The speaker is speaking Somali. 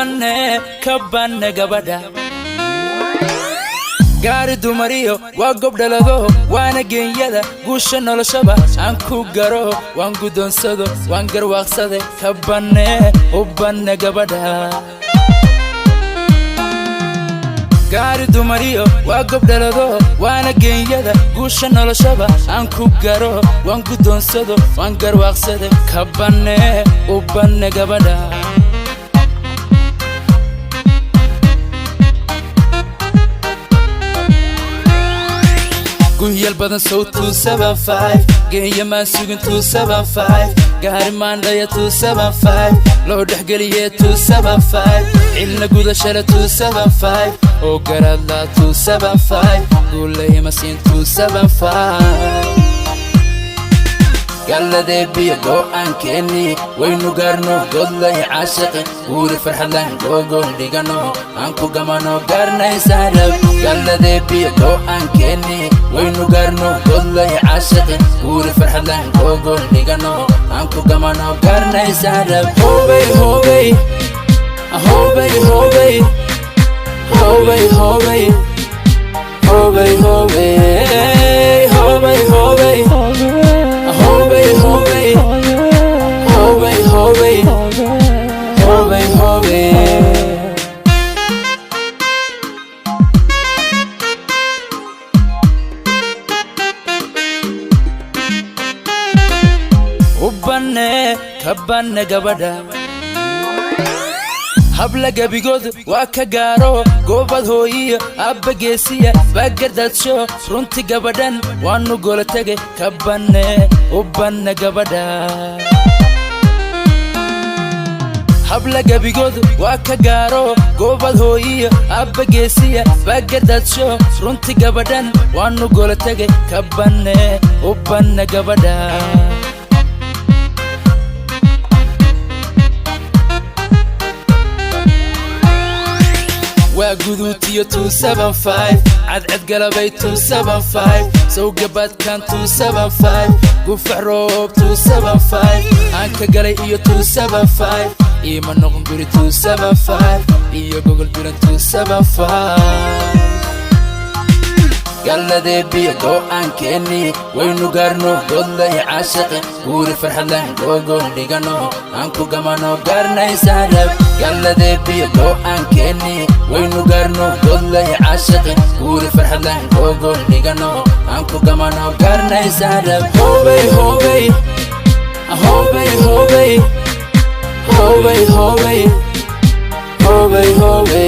kabane gabadha gaari dumariyo waa gobdhalado waana geenyada guusha noloshaba aan ku garo waan gudonsado waan garwaaqsade kabane gabadha gaari dumariyo waa gobdhalado waana geenyada guusha noloshaba aan ku garo waan gudonsado waan garwaaqsade kabane gabadha Gunyal badan so 275 Geeya maan sugin 275 Gaari maan dhaya 275 Loo dhexgeliye 275 Cilna gudashada 275 Oo garadla 275 Guulahi masiin 275 Galladee biyo go'aan keeni waynu gaarno godlay caashiqi guuri farxadlaan googol dhigano aan ku gamano gaarnay saarab Galladee biyo go'aan keeni waynu gaarno godlay caashiqi guuri farxadlaan googol dhigano aan ku gamano gaarnay saarab Hobay hobay hobay hobay hobay hobay hobay hobay hobay hobay kabane gabadha habla gabigood waa ka gaaro goobad hooyiyo abba geesiya baagardaadsho runti gabadhan waanu gola tage kabane gabadha habla gabigood waa ka gaaro goobad hooyiyo abba geesiya baagardaadsho runti gabadhan waanu gola tage kabane gabadha Guduutiyo 275 cadcad galabay 275 soo gabad kan 275 gufac roob 275 aan ka galay iyo 275 ima noqon guri 275 iyo gogol bilan 275 Galladee biyo go'aan keeni waynu gaarno godlay caashiqi guuri farxadlaan googol dhigano aan ku gamano gaarnay saarab Galladee biyo go'aan keeni waynu gaarno godlay caashiqi guuri farxadlaan googol dhigano aan ku gamano gaarnay saarab Hobay hobay hobay hobay hobay hobay hobay hobay